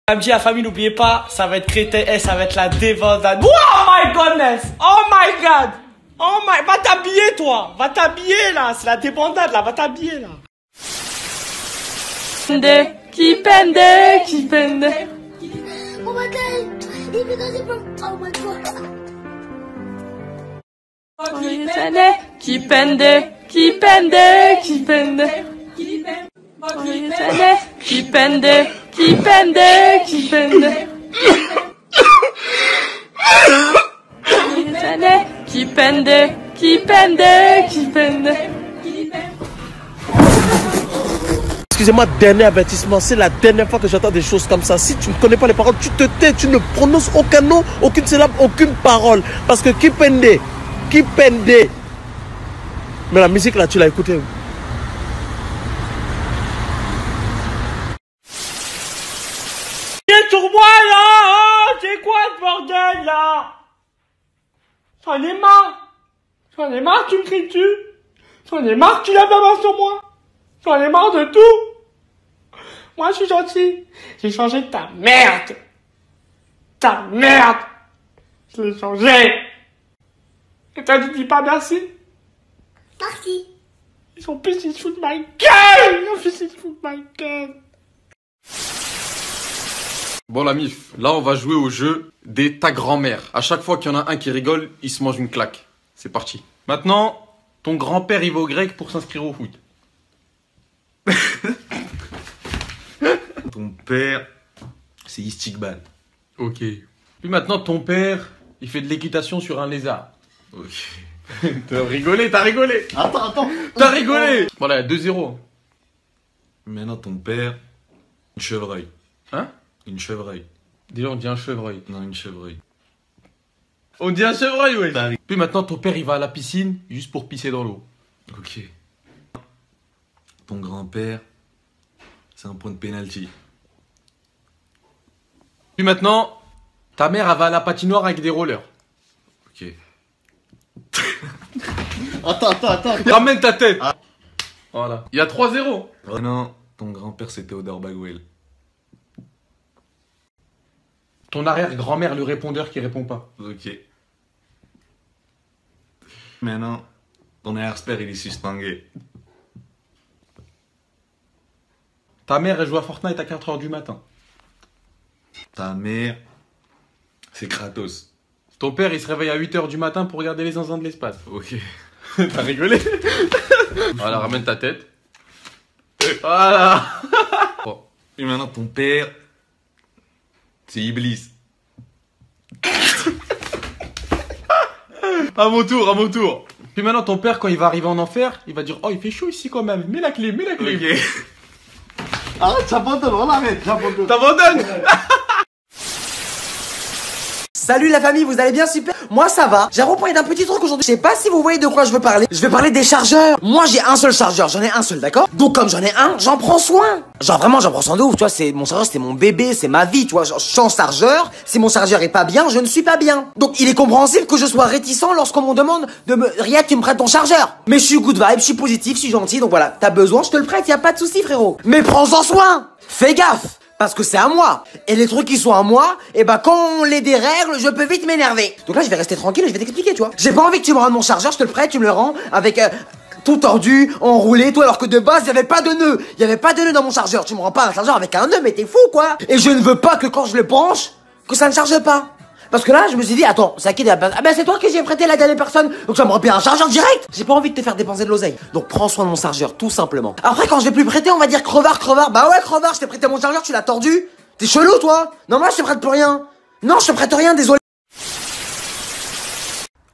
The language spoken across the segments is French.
Samedi, la famille, n'oubliez pas, ça va être crétin, ça va être la débandade. Oh my goodness! Oh my god! Oh my... Va t'habiller, toi! Va t'habiller, là! C'est la débandade, là! Va t'habiller, là! Qui pende. Oh my god! Even though it's from... Oh my god! Qui pende. Excusez-moi, dernier avertissement, c'est la dernière fois que j'entends des choses comme ça. Si tu ne connais pas les paroles, tu te tais, tu ne prononces aucun nom, aucune syllabe, aucune parole. Parce que qui pende. Mais la musique là, tu l'as écoutée. Viens sur moi là, oh, c'est quoi ce bordel là? J'en ai marre, tu me cries dessus. J'en ai marre, tu lèves la main sur moi. J'en ai marre de tout. Moi, je suis gentil. J'ai changé ta merde. Je l'ai changé. Et toi, tu dis pas merci. Merci. Ils ont plus, ils se foutent de ma gueule. Bon la mif, là on va jouer au jeu des ta grand-mère. À chaque fois qu'il y en a un qui rigole, il se mange une claque. C'est parti. Maintenant, ton grand-père il va au grec pour s'inscrire au foot. Ton père, c'est Istikbal. Ok. Puis maintenant, ton père, il fait de l'équitation sur un lézard. Ok. T'as rigolé. Attends. T'as rigolé. Voilà, 2-0. Maintenant, ton père, une chevreuil. Hein? Une chevreuil. Déjà, on dit un chevreuil. Non, une chevreuil. On dit un chevreuil, ouais. T'as ri- Puis maintenant, ton père, il va à la piscine juste pour pisser dans l'eau. Ok. Ton grand-père, c'est un point de pénalty. Puis maintenant, ta mère, elle va à la patinoire avec des rollers. Ok. Attends. Ramène ta tête. Voilà. Il y a 3-0. Maintenant, ton grand-père, c'est Théodore Bagwell. Ton arrière-grand-mère, le répondeur qui répond pas. Ok. Maintenant, ton arrière-père, il est suspendu. Ta mère, elle joue à Fortnite à 4h du matin. Ta mère, c'est Kratos. Ton père, il se réveille à 8h du matin pour regarder les zinzins de l'espace. Ok. T'as rigolé. Voilà, ramène ta tête. Voilà. Bon. Et maintenant, ton père, c'est Iblis. À mon tour. Puis maintenant, ton père, quand il va arriver en enfer, il va dire: oh, il fait chaud ici quand même. Mets la clé. Ok. Arrête, j'abandonne, on l'arrête, j'abandonne. T'abandonnes. Salut la famille, vous allez bien? Super. Moi ça va. J'ai reparlé d'un petit truc aujourd'hui. Je sais pas si vous voyez de quoi je veux parler. Je vais parler des chargeurs. Moi j'ai un seul chargeur, j'en ai un seul, d'accord? Donc comme j'en ai un, j'en prends soin. Genre vraiment j'en prends soin de ouf, tu vois, c'est mon chargeur, c'est mon bébé, c'est ma vie, tu vois. Genre, je change chargeur, si mon chargeur est pas bien, je ne suis pas bien. Donc il est compréhensible que je sois réticent lorsqu'on me demande de me... Riyad, tu me prêtes ton chargeur. Mais je suis good vibe, je suis positif, je suis gentil, donc voilà. T'as besoin, je te le prête, y a pas de souci frérot. Mais prends-en soin. Fais gaffe. Parce que c'est à moi. Et les trucs qui sont à moi, et bah quand on les dérègle, je peux vite m'énerver. Donc là je vais rester tranquille et je vais t'expliquer, tu vois. J'ai pas envie que tu me rendes mon chargeur, je te le prête, tu me le rends avec tout tordu, enroulé, toi, alors que de base, il y avait pas de nœud. Il y avait pas de nœud dans mon chargeur. Tu me rends pas un chargeur avec un nœud, mais t'es fou quoi. Et je ne veux pas que quand je le branche, que ça ne charge pas. Parce que là, je me suis dit, attends, c'est à qui? Ah ben c'est toi que j'ai prêté la dernière personne, donc ça me remplit un chargeur direct. J'ai pas envie de te faire dépenser de l'oseille. Donc prends soin de mon chargeur, tout simplement. Après, quand je vais plus prêter, on va dire crevard. Bah ouais, crevard, je t'ai prêté mon chargeur, tu l'as tordu. T'es chelou, toi. Non, moi, je te prête plus rien. Non, je te prête rien, désolé.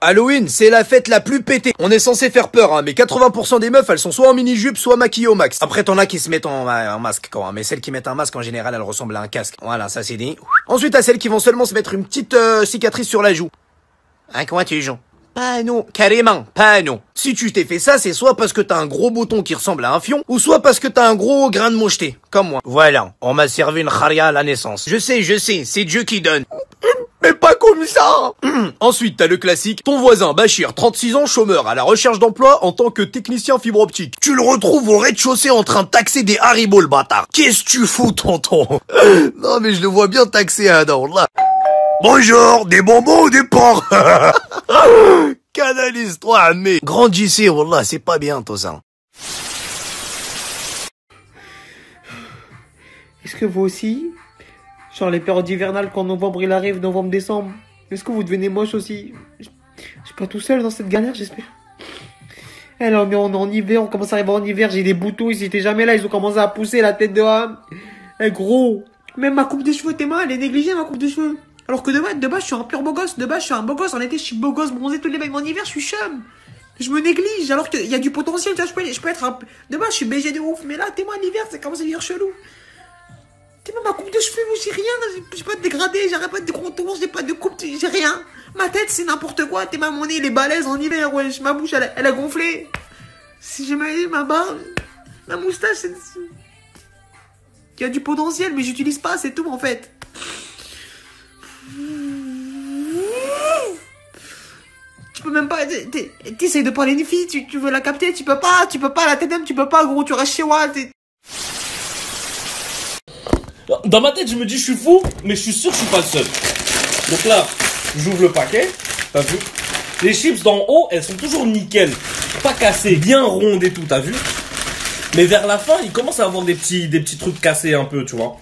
Halloween, c'est la fête la plus pétée. On est censé faire peur, hein, mais 80% des meufs, elles sont soit en mini-jupe, soit maquillées au max. Après, t'en as qui se mettent en masque, quand même. Mais celles qui mettent un masque, en général, elles ressemblent à un casque. Voilà, ça c'est dit. Ensuite, t'as celles qui vont seulement se mettre une petite cicatrice sur la joue. Hein, comment tu joues? Pas non, carrément, pas non. Si tu t'es fait ça, c'est soit parce que t'as un gros bouton qui ressemble à un fion, ou soit parce que t'as un gros grain de mocheté, comme moi. Voilà, on m'a servi une kharia à la naissance. Je sais, c'est Dieu qui donne. Mais pas con. comme ça. Ensuite, t'as le classique. Ton voisin, Bachir, 36 ans, chômeur, à la recherche d'emploi en tant que technicien fibre optique. Tu le retrouves au rez-de-chaussée en train de taxer des Haribo, le bâtard. Qu'est-ce que tu fous, tonton? Non, mais je le vois bien taxer un an, là. Bonjour, des bonbons ou des porcs? Canalise-toi, mais grandissez, wallah, c'est pas bien, tout ça. Est-ce que vous aussi, genre les périodes hivernales quand novembre il arrive, novembre-décembre, est-ce que vous devenez moche aussi? Je suis pas tout seul dans cette galère, j'espère. Eh là, on est en hiver, on commence à arriver en hiver, j'ai des boutons, ils étaient jamais là, ils ont commencé à pousser la tête de âme. Eh gros, même ma coupe de cheveux, t'es mal, elle est négligée ma coupe de cheveux. Alors que de base, je suis un pur beau gosse, de base, je suis un beau gosse, en été, je suis beau gosse, bronzé tous les mecs, mais en hiver, je suis chum. Je me néglige, alors qu'il y a du potentiel, tu vois, je peux être un... De base, je suis BG de ouf, mais là, t'es moi, l'hiver, c'est commence à devenir chelou. T'es même ma coupe de cheveux, moi, j'ai rien, j'ai pas de dégradé, j'arrête pas de contours, j'ai pas de coupe, j'ai rien. Ma tête, c'est n'importe quoi, t'es ma monnaie, il est balèze en hiver, wesh, ma bouche, elle a gonflé. Si j'ai ma barbe, ma moustache, c'est... Il y a du potentiel, mais j'utilise pas, c'est tout, en fait. Tu peux même pas, t'essayes de parler une fille, tu veux la capter, tu peux pas, la tête même, tu peux pas, gros, tu restes chez moi, Dans ma tête, je me dis, je suis fou, mais je suis sûr que je suis pas le seul. Donc là, j'ouvre le paquet, t'as vu? Les chips d'en haut, elles sont toujours nickel, pas cassées, bien rondes et tout, t'as vu? Mais vers la fin, il commence à avoir des petits trucs cassés un peu, tu vois.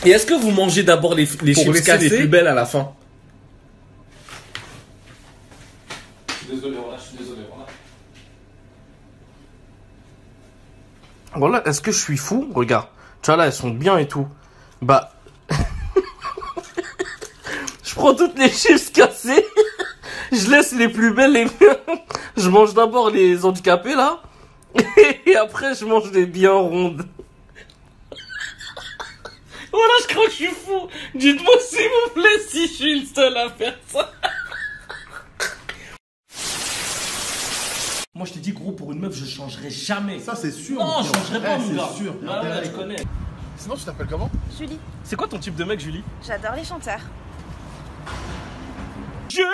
Et est-ce que vous mangez d'abord les chips cassées les plus belles à la fin? Désolé, voilà, je suis désolé, voilà. Voilà, est-ce que je suis fou? Regarde, tu vois là, elles sont bien et tout. Bah, je prends toutes les chips cassées, je laisse les plus belles, les miens. Je mange d'abord les handicapés là, et après je mange les bien rondes. Voilà, je crois que je suis fou. Dites-moi s'il vous plaît si je suis le seul à faire ça. Moi je t'ai dit gros, pour une meuf je changerai jamais. Ça c'est sûr. Non, je changerai pas mon gars. C'est sûr. Ouais, tu connais. Sinon tu t'appelles comment? Julie. C'est quoi ton type de mec, Julie? J'adore les chanteurs. Julie,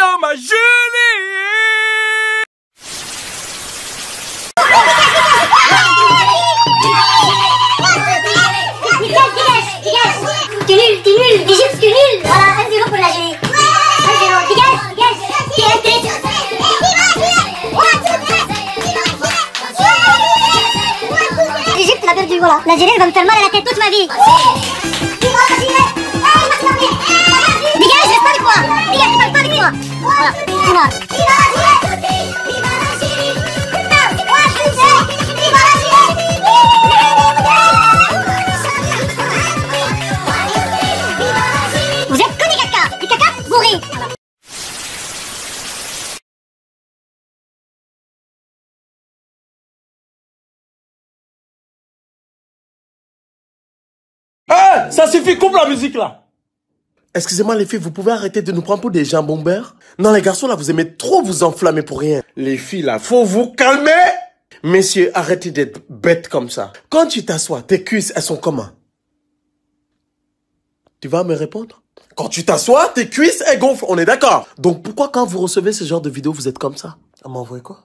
oh ma Julie. T'es nul, t'es juste nul. Voilà, 1-0 pour l'Algérie. 1-0, dégage. L'Égypte l'a perdu, voilà. L'Algérie va me faire mal à la tête toute ma vie. Dégage, reste pas avec moi. Dégage, parle pas avec moi. Voilà, c'est moi. Vous êtes que des caca. Des caca bourrés. Eh, ça suffit, coupe la musique là. Excusez-moi les filles, vous pouvez arrêter de nous prendre pour des jambons-beurre? Non les garçons là, vous aimez trop vous enflammer pour rien. Les filles là, faut vous calmer. Messieurs, arrêtez d'être bêtes comme ça. Quand tu t'assois, tes cuisses, elles sont comment? Tu vas me répondre? Quand tu t'assois, tes cuisses, elles gonflent, on est d'accord. Donc pourquoi quand vous recevez ce genre de vidéo, vous êtes comme ça? On m'envoie quoi?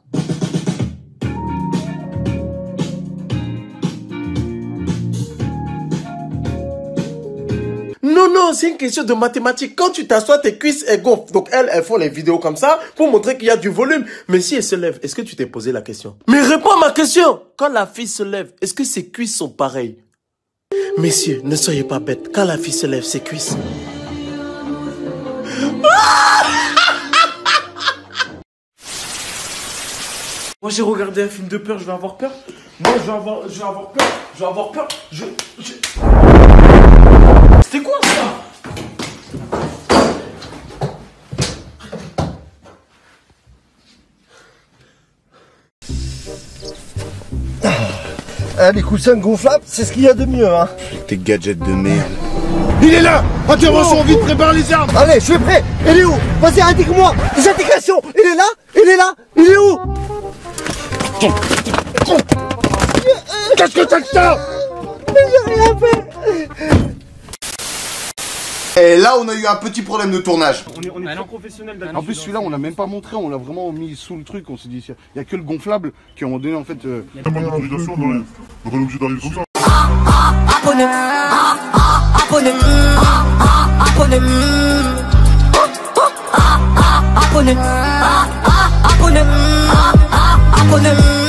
Non, c'est une question de mathématiques. Quand tu t'assois, tes cuisses, elles gonflent. Donc elles font les vidéos comme ça pour montrer qu'il y a du volume. Mais si elle se lève, est-ce que tu t'es posé la question? Mais réponds à ma question. Quand la fille se lève, est-ce que ses cuisses sont pareilles? Messieurs, ne soyez pas bêtes. Quand la fille se lève, ses cuisses... Moi j'ai regardé un film de peur, je vais avoir peur. Moi je vais avoir peur. C'était quoi ça? Ah, les coussins gonflables, c'est ce qu'il y a de mieux, hein. Tes gadgets de merde. Il est là! Intervention, vite, prépare les armes! Allez, je suis prêt! Il est où? Vas-y, intègre-moi! Désintégration! Il est là? Il est là? Il est où? Qu'est-ce que t'as que ça? J'ai rien fait! Et là, on a eu un petit problème de tournage. On est très professionnel d'habitude. En plus, celui-là, on l'a même pas montré, on l'a vraiment mis sous le truc. On s'est dit, il y a que le gonflable qui, à un moment donné, en fait. Il y a pas d'autorisation, on est obligé d'arriver comme ça. Abonnez-vous.